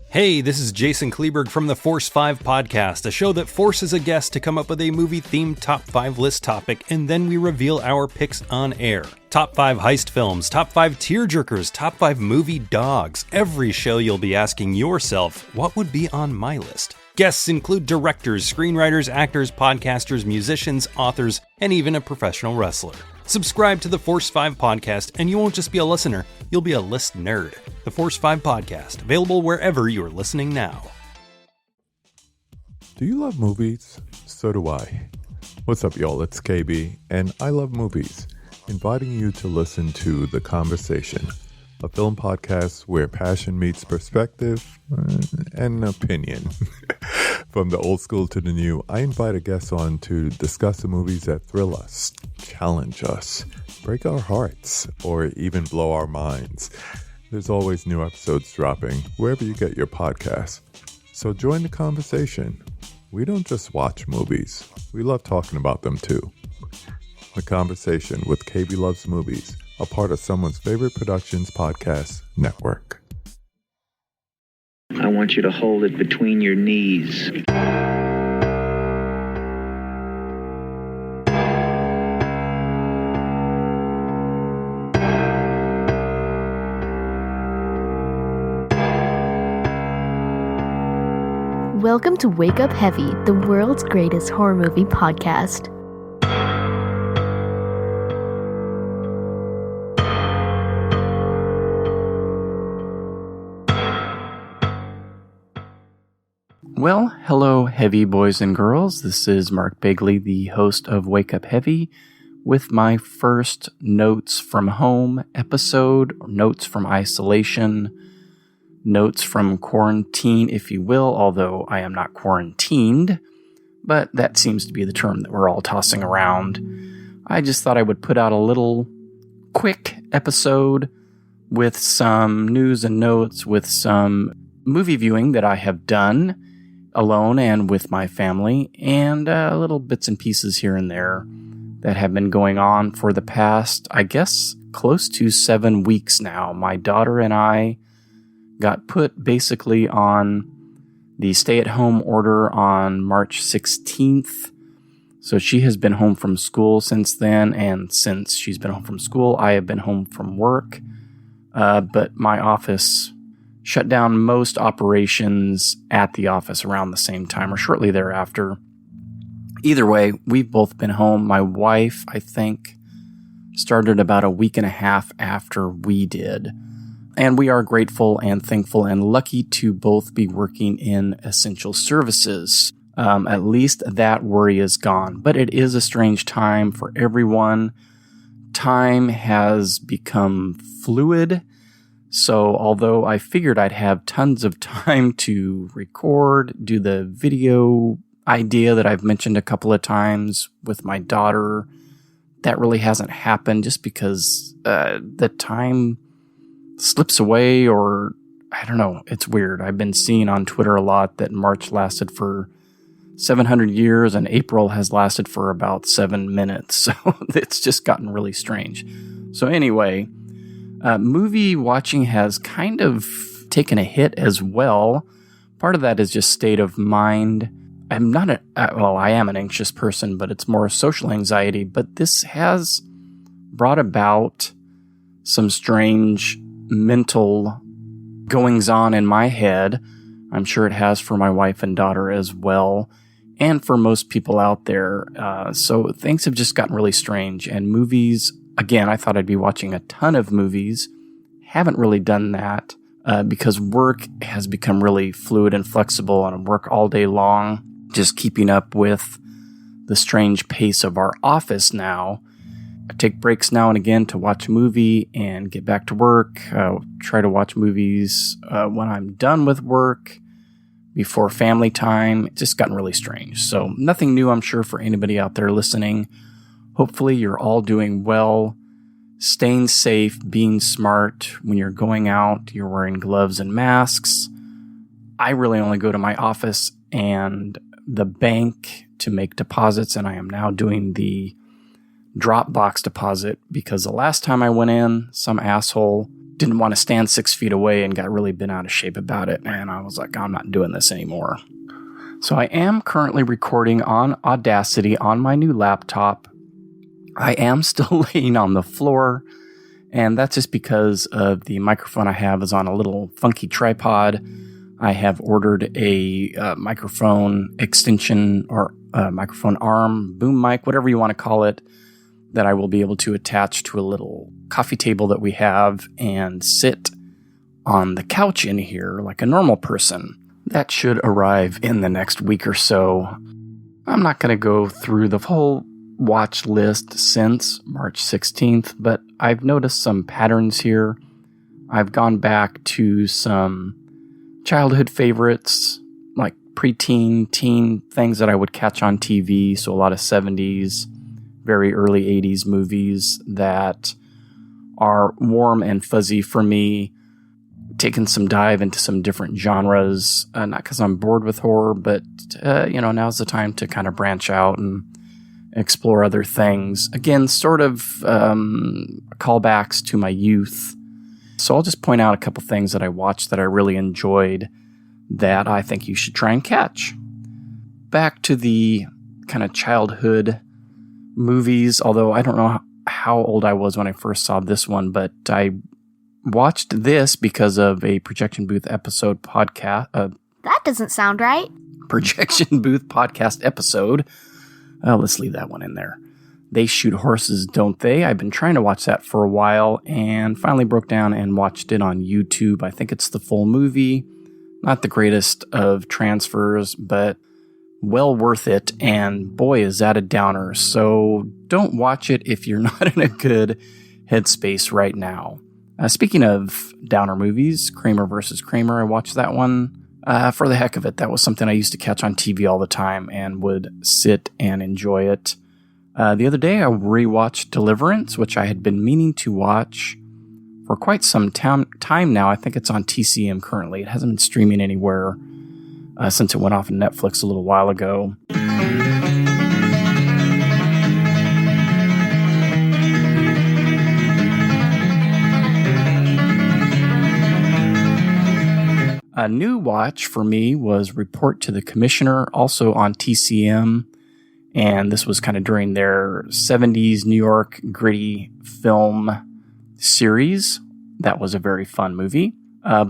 Hey, this is Jason Kleberg from the Force 5 podcast, a show that forces a guest to come up with a movie-themed top 5 list topic, and then we reveal our picks on air. Top 5 heist films, top 5 tearjerkers, top 5 movie dogs. Every show you'll be asking yourself, what would be on my list? Guests include directors, screenwriters, actors, podcasters, musicians, authors, and even a professional wrestler. Subscribe to the Force 5 podcast, and you won't just be a listener, you'll be a list nerd. The Force 5 podcast, available wherever you're listening now. Do you love movies? So do I. What's up, y'all? It's KB, and I love movies, inviting you to listen to The Conversation, a film podcast where passion meets perspective and opinion. From the old school to the new, I invite a guest on to discuss the movies that thrill us, challenge us, break our hearts, or even blow our minds. There's always new episodes dropping wherever you get your podcasts. So join the conversation. We don't just watch movies. We love talking about them too. The Conversation with KB Loves Movies, a part of Someone's Favorite Productions podcast network. I want you to hold it between your knees. Welcome to Wake Up Heavy, the world's greatest horror movie podcast. Well, hello, heavy boys and girls. This is Mark Begley, the host of Wake Up Heavy, with my first Notes from Home episode, or Notes from Isolation, Notes from Quarantine, if you will, although I am not quarantined, but that seems to be the term that we're all tossing around. I just thought I would put out a little quick episode with some news and notes, with some movie viewing that I have done alone and with my family, and little bits and pieces here and there that have been going on for the past, I guess, close to 7 weeks now. My daughter and I got put basically on the stay-at-home order on March 16th. So she has been home from school since then, and since she's been home from school, I have been home from work. But my office shut down most operations at the office around the same time or shortly thereafter. Either way, we've both been home. My wife, I think, started about a week and a half after we did. And we are grateful and thankful and lucky to both be working in essential services. At least that worry is gone. But it is a strange time for everyone. Time has become fluid. So although I figured I'd have tons of time to record, do the video idea that I've mentioned a couple of times with my daughter, that really hasn't happened just because the time slips away, or I don't know, it's weird. I've been seeing on Twitter a lot that March lasted for 700 years and April has lasted for about 7 minutes. So it's just gotten really strange. So anyway, movie watching has kind of taken a hit as well. Part of that is just state of mind. I'm not I am an anxious person, but it's more social anxiety. But this has brought about some strange mental goings on in my head. I'm sure it has for my wife and daughter as well, and for most people out there. So things have just gotten really strange. And movies, again, I thought I'd be watching a ton of movies. Haven't really done that because work has become really fluid and flexible, and I work all day long, just keeping up with the strange pace of our office now. I take breaks now and again to watch a movie and get back to work. Try to watch movies when I'm done with work, before family time. It's just gotten really strange. So nothing new, I'm sure, for anybody out there listening. Hopefully you're all doing well, staying safe, being smart. When you're going out, you're wearing gloves and masks. I really only go to my office and the bank to make deposits, and I am now doing the Dropbox deposit because the last time I went in, some asshole didn't want to stand 6 feet away and got really bent out of shape about it. And I was like, I'm not doing this anymore. So I am currently recording on Audacity on my new laptop. I am still laying on the floor, and that's just because of the microphone I have is on a little funky tripod. I have ordered a microphone extension or microphone arm, boom mic, whatever you want to call it, that I will be able to attach to a little coffee table that we have and sit on the couch in here like a normal person. That should arrive in the next week or so. I'm not going to go through the whole watch list since March 16th, but I've noticed some patterns here. I've gone back to some childhood favorites, like preteen, teen things that I would catch on TV, so a lot of 70s, very early 80s movies that are warm and fuzzy for me, taking some dive into some different genres, not because I'm bored with horror, but, now's the time to kind of branch out and explore other things. Again, sort of callbacks to my youth. So I'll just point out a couple things that I watched that I really enjoyed that I think you should try and catch. Back to the kind of childhood movies, although I don't know how old I was when I first saw this one, but I watched this because of a Projection Booth episode podcast. That doesn't sound right. Projection Booth podcast episode. Let's leave that one in there. They Shoot Horses, Don't They? I've been trying to watch that for a while and finally broke down and watched it on YouTube. I think it's the full movie. Not the greatest of transfers, but well worth it. And boy, is that a downer. So don't watch it if you're not in a good headspace right now. Speaking of downer movies, Kramer vs. Kramer, I watched that one. For the heck of it, that was something I used to catch on TV all the time and would sit and enjoy it. The other day, I rewatched Deliverance, which I had been meaning to watch for quite some time now. I think it's on TCM currently. It hasn't been streaming anywhere since it went off of Netflix a little while ago. A new watch for me was Report to the Commissioner, also on TCM, and this was kind of during their 70s New York gritty film series. That was a very fun movie.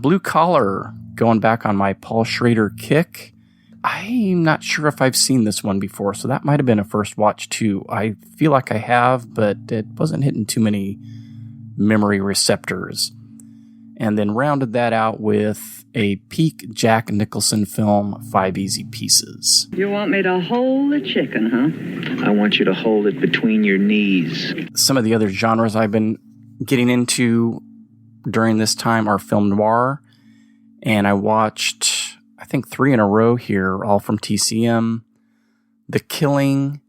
Blue Collar, going back on my Paul Schrader kick. I'm not sure if I've seen this one before, so that might have been a first watch too. I feel like I have, but it wasn't hitting too many memory receptors. And then rounded that out with a peak Jack Nicholson film, 5 Easy Pieces. You want me to hold the chicken, huh? I want you to hold it between your knees. Some of the other genres I've been getting into during this time are film noir. And I watched, I think, 3 in a row here, all from TCM. The Killing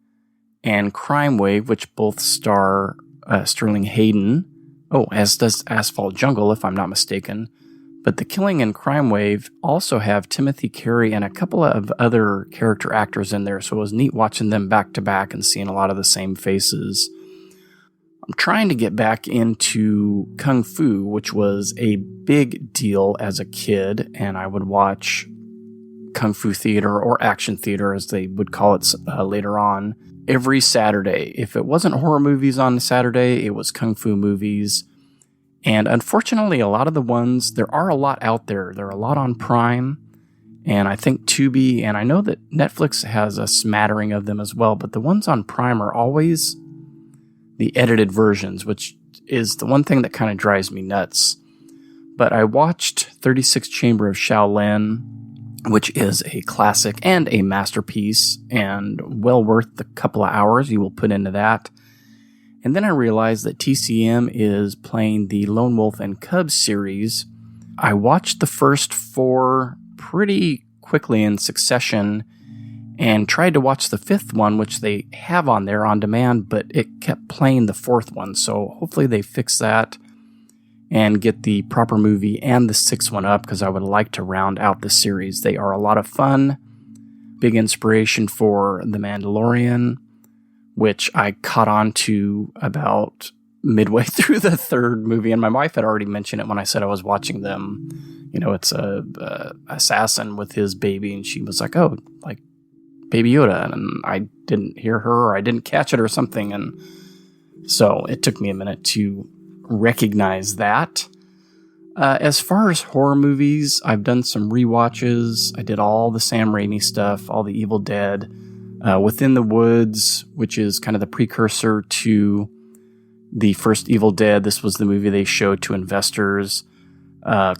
and Crime Wave, which both star Sterling Hayden. Oh, as does Asphalt Jungle, if I'm not mistaken. But The Killing and Crime Wave also have Timothy Carey and a couple of other character actors in there, so it was neat watching them back to back and seeing a lot of the same faces. I'm trying to get back into Kung Fu, which was a big deal as a kid, and I would watch Kung Fu theater, or action theater as they would call it later on, every Saturday. If it wasn't horror movies on Saturday, it was Kung Fu movies. And unfortunately, a lot of the ones, there are a lot out there. There are a lot on Prime, and I think Tubi, and I know that Netflix has a smattering of them as well, but the ones on Prime are always the edited versions, which is the one thing that kind of drives me nuts. But I watched 36 Chamber of Shaolin, which is a classic and a masterpiece, and well worth the couple of hours you will put into that. And then I realized that TCM is playing the Lone Wolf and Cub series. I watched the first 4 pretty quickly in succession and tried to watch the 5th one, which they have on there on demand, but it kept playing the 4th one. So hopefully they fix that and get the proper movie and the 6th one up, because I would like to round out the series. They are a lot of fun. Big inspiration for The Mandalorian, which I caught on to about midway through the third movie, and my wife had already mentioned it when I said I was watching them. It's a assassin with his baby, and she was like, "Oh, like Baby Yoda," and I didn't hear her, or I didn't catch it or something, and so it took me a minute to recognize that. As far as horror movies, I've done some rewatches. I did all the Sam Raimi stuff, all the Evil Dead, Within the Woods, which is kind of the precursor to the first Evil Dead. This was the movie they showed to investors.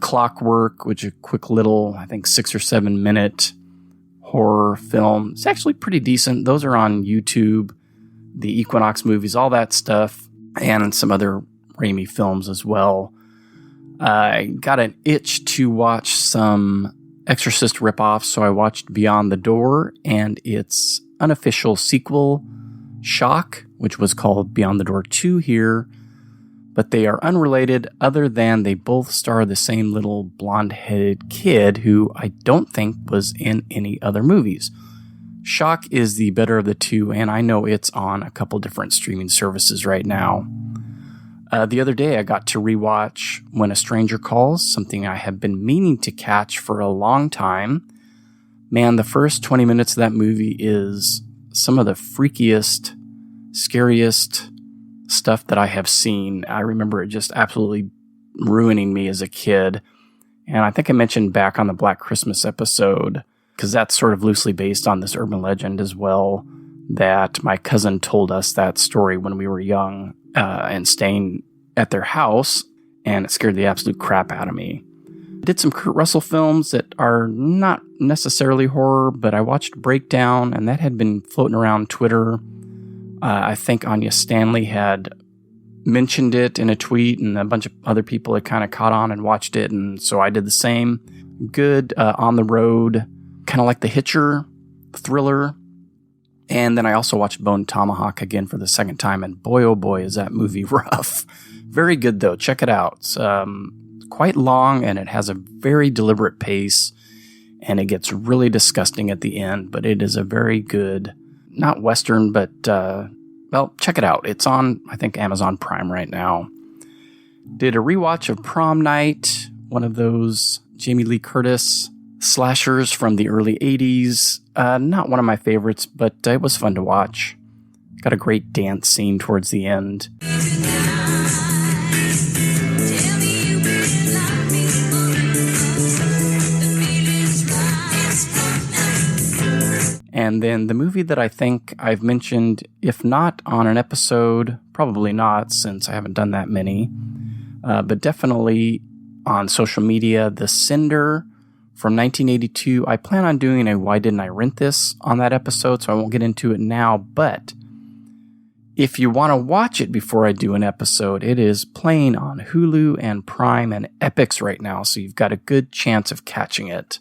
Clockwork, which is a quick little, I think 6 or 7 minute horror film. It's actually pretty decent. Those are on YouTube. The Equinox movies, all that stuff, and some other Raimi films as well. I got an itch to watch some Exorcist ripoffs, so I watched Beyond the Door and its unofficial sequel, Shock, which was called Beyond the Door 2 here, but they are unrelated other than they both star the same little blonde-headed kid who I don't think was in any other movies. Shock is the better of the two, and I know it's on a couple different streaming services right now. The other day, I got to rewatch When a Stranger Calls, something I have been meaning to catch for a long time. Man, the first 20 minutes of that movie is some of the freakiest, scariest stuff that I have seen. I remember it just absolutely ruining me as a kid. And I think I mentioned back on the Black Christmas episode, because that's sort of loosely based on this urban legend as well, that my cousin told us that story when we were young and staying at their house, and it scared the absolute crap out of me. I did some Kurt Russell films that are not necessarily horror, but I watched Breakdown, and that had been floating around Twitter. I think Anya Stanley had mentioned it in a tweet, and a bunch of other people had kind of caught on and watched it, and so I did the same. Good, on the road, kind of like The Hitcher, thriller. And then I also watched Bone Tomahawk again for the second time, and boy, oh boy, is that movie rough. Very good, though. Check it out. It's quite long, and it has a very deliberate pace, and it gets really disgusting at the end, but it is a very good, not Western, but, well, check it out. It's on, I think, Amazon Prime right now. Did a rewatch of Prom Night, one of those Jamie Lee Curtis slashers from the early 80s. Not one of my favorites, but it was fun to watch. Got a great dance scene towards the end. And then the movie that I think I've mentioned, if not on an episode, probably not, since I haven't done that many, but definitely on social media, The Cinder from 1982. I plan on doing a Why Didn't I Rent This on that episode, so I won't get into it now, but if you want to watch it before I do an episode, it is playing on Hulu and Prime and Epix right now, so you've got a good chance of catching it.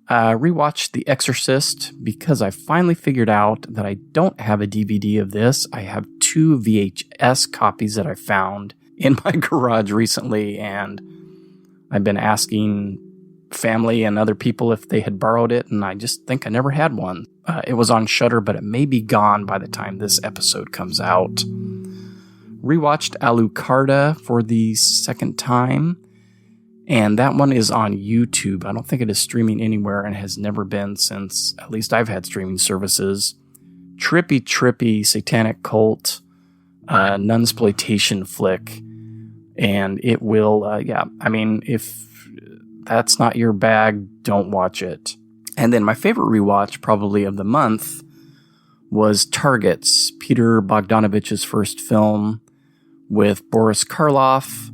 Rewatched The Exorcist because I finally figured out that I don't have a DVD of this. I have 2 VHS copies that I found in my garage recently, and I've been asking family and other people if they had borrowed it, and I just think I never had one. It was on Shudder, but it may be gone by the time this episode comes out. Rewatched Alucarda for the second time, and that one is on YouTube. I don't think it is streaming anywhere and has never been since at least I've had streaming services. Trippy satanic cult, nunsploitation flick, and it will, if that's not your bag, don't watch it. And then my favorite rewatch, probably of the month, was Targets, Peter Bogdanovich's first film with Boris Karloff,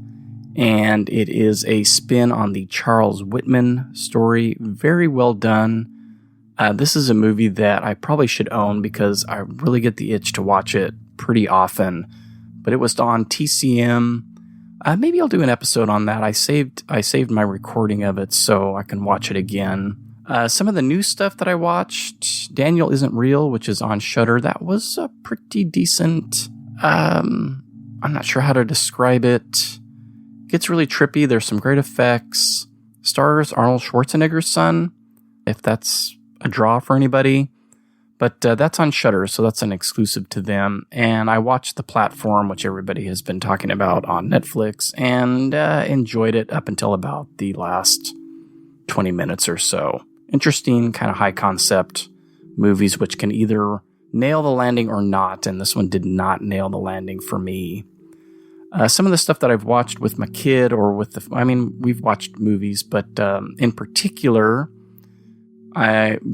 and it is a spin on the Charles Whitman story. Very well done. This is a movie that I probably should own because I really get the itch to watch it pretty often, but it was on TCM. Maybe I'll do an episode on that. I saved my recording of it so I can watch it again. Some of the new stuff that I watched, Daniel Isn't Real, which is on Shudder. That was a pretty decent. I'm not sure how to describe it. Gets really trippy. There's some great effects. Stars Arnold Schwarzenegger's son, if that's a draw for anybody. But that's on Shudder, so that's an exclusive to them. And I watched The Platform, which everybody has been talking about, on Netflix, and enjoyed it up until about the last 20 minutes or so. Interesting, kind of high concept movies, which can either nail the landing or not, and this one did not nail the landing for me. Some of the stuff that I've watched with my kid or we've watched movies, but in particular,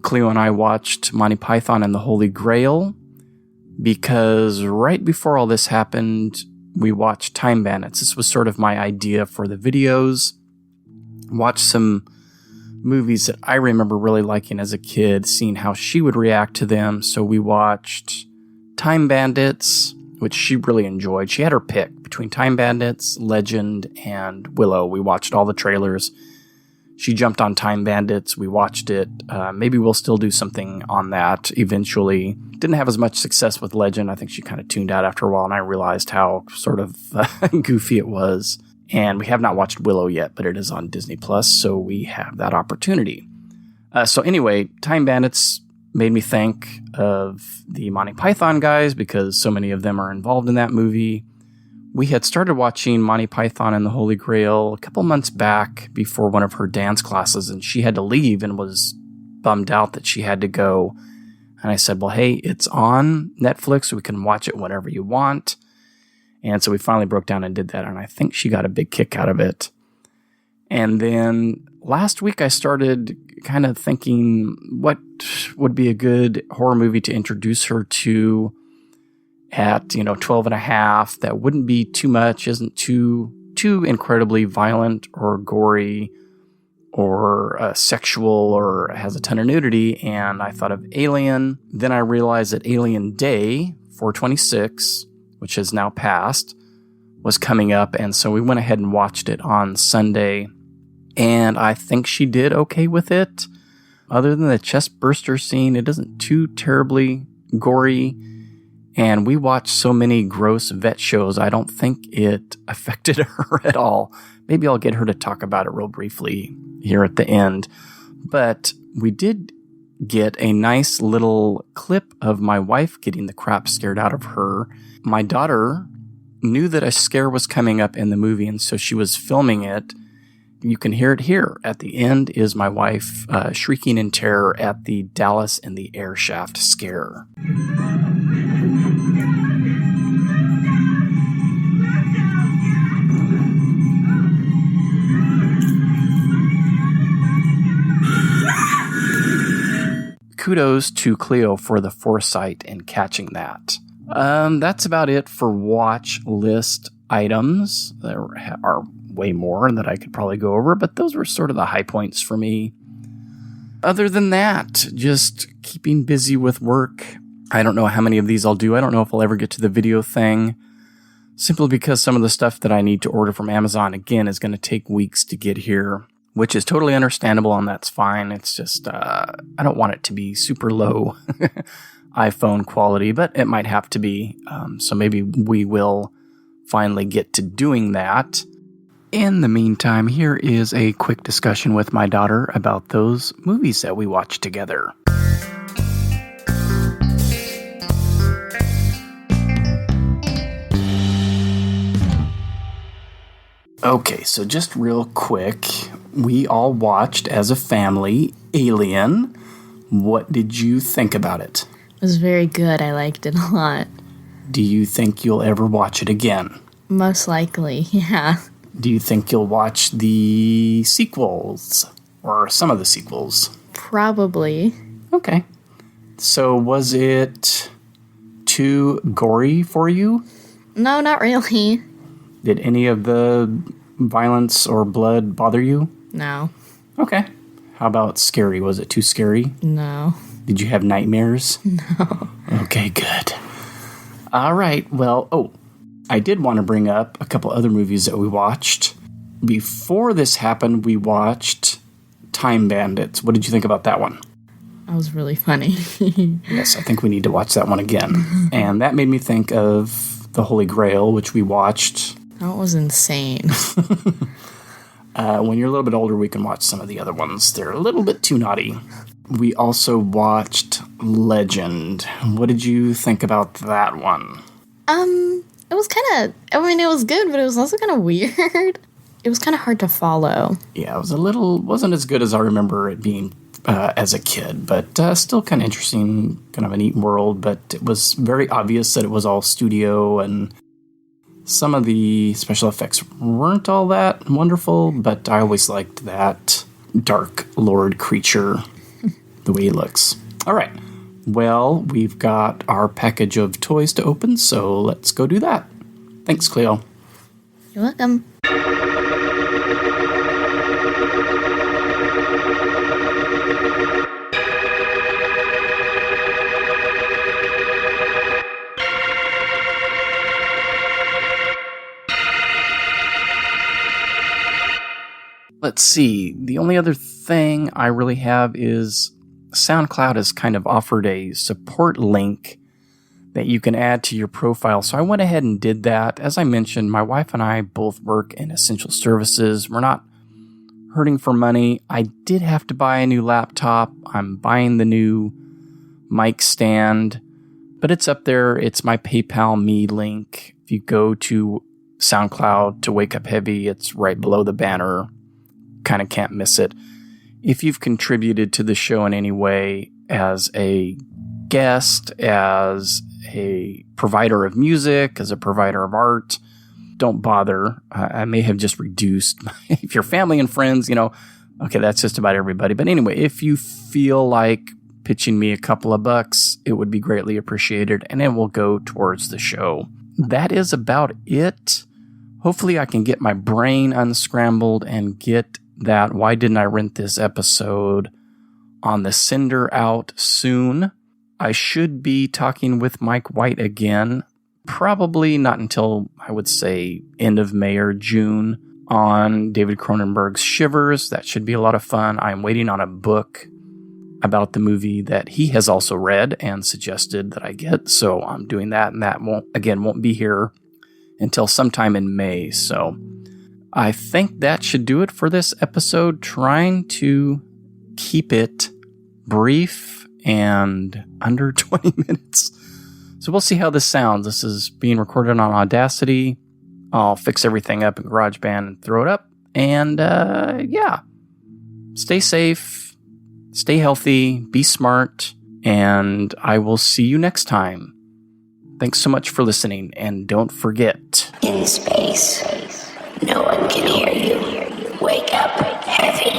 Cleo and I watched Monty Python and the Holy Grail because right before all this happened, we watched Time Bandits. This was sort of my idea for the videos. Watched some movies that I remember really liking as a kid, seeing how she would react to them. So we watched Time Bandits, which she really enjoyed. She had her pick between Time Bandits, Legend, and Willow. We watched all the trailers. She jumped on Time Bandits. We watched it. Maybe we'll still do something on that eventually. Didn't have as much success with Legend. I think she kind of tuned out after a while, and I realized how sort of goofy it was. And we have not watched Willow yet, but it is on Disney+, so we have that opportunity. So anyway, Time Bandits made me think of the Monty Python guys because so many of them are involved in that movie. We had started watching Monty Python and the Holy Grail a couple months back before one of her dance classes, and she had to leave and was bummed out that she had to go. And I said, well, hey, it's on Netflix, so we can watch it whenever you want. And so we finally broke down and did that, and I think she got a big kick out of it. And then last week I started kind of thinking what would be a good horror movie to introduce her to at 12 and a half that wouldn't be too much, isn't too incredibly violent or gory or sexual or has a ton of nudity. And I thought of Alien. Then I realized that Alien Day 4/26, which has now passed, was coming up, and so we went ahead and watched it on Sunday, and I think she did okay with it. Other than the chest burster scene, it isn't too terribly gory, and we watched so many gross vet shows, I don't think it affected her at all. Maybe I'll get her to talk about it real briefly here at the end, but we did get a nice little clip of my wife getting the crap scared out of her. My daughter knew that a scare was coming up in the movie, and so she was filming it. You can hear it here. At the end is my wife shrieking in terror at the Dallas in the air shaft scare. Kudos to Cleo for the foresight in catching that. That's about it for watch list items. There are way more that I could probably go over, but those were sort of the high points for me. Other than that, just keeping busy with work. I don't know how many of these I'll do. I don't know if I'll ever get to the video thing, simply because some of the stuff that I need to order from Amazon, again, is going to take weeks to get here, which is totally understandable, and that's fine. It's just, I don't want it to be super low iPhone quality, but it might have to be. So maybe we will finally get to doing that. In the meantime, here is a quick discussion with my daughter about those movies that we watched together. Okay, so just real quick, we all watched as a family Alien. What did you think about it? It was very good. I liked it a lot. Do you think you'll ever watch it again? Most likely, yeah. Do you think you'll watch the sequels? Or some of the sequels? Probably. Okay. So was it too gory for you? No, not really. Did any of the violence or blood bother you? No. Okay. How about scary? Was it too scary? No. Did you have nightmares? No. Okay, good. All right. Well, I did want to bring up a couple other movies that we watched. Before this happened, we watched Time Bandits. What did you think about that one? That was really funny. Yes, I think we need to watch that one again. And that made me think of The Holy Grail, which we watched. That was insane. When you're a little bit older, we can watch some of the other ones. They're a little bit too naughty. We also watched Legend. What did you think about that one? It was kind of, it was good, but it was also kind of weird. It was kind of hard to follow. Yeah, it was wasn't as good as I remember it being as a kid, but still kind of interesting, kind of a neat world, but it was very obvious that it was all studio, and some of the special effects weren't all that wonderful, but I always liked that Dark Lord creature, the way he looks. All right. Well, we've got our package of toys to open, so let's go do that. Thanks, Cleo. You're welcome. Let's see. The only other thing I really have is SoundCloud has kind of offered a support link that you can add to your profile. So I went ahead and did that. As I mentioned, my wife and I both work in essential services. We're not hurting for money. I did have to buy a new laptop. I'm buying the new mic stand, but it's up there. It's my PayPal Me link. If you go to SoundCloud to Wake Up Heavy, it's right below the banner. Kind of can't miss it. If you've contributed to the show in any way as a guest, as a provider of music, as a provider of art, don't bother. I may have just reduced. If you're family and friends, okay, that's just about everybody. But anyway, if you feel like pitching me a couple of bucks, it would be greatly appreciated, and it will go towards the show. That is about it. Hopefully I can get my brain unscrambled and get that Why Didn't I Rent This episode on the sender out soon. I should be talking with Mike White again, probably not until, I would say, end of May or June, on David Cronenberg's Shivers. That should be a lot of fun. I'm waiting on a book about the movie that he has also read and suggested that I get, so I'm doing that, and that won't be here until sometime in May. So I think that should do it for this episode, trying to keep it brief and under 20 minutes. So we'll see how this sounds. This is being recorded on Audacity. I'll fix everything up in GarageBand and throw it up. And stay safe, stay healthy, be smart, and I will see you next time. Thanks so much for listening, and don't forget, in space, no one can hear you. Wake up heavy.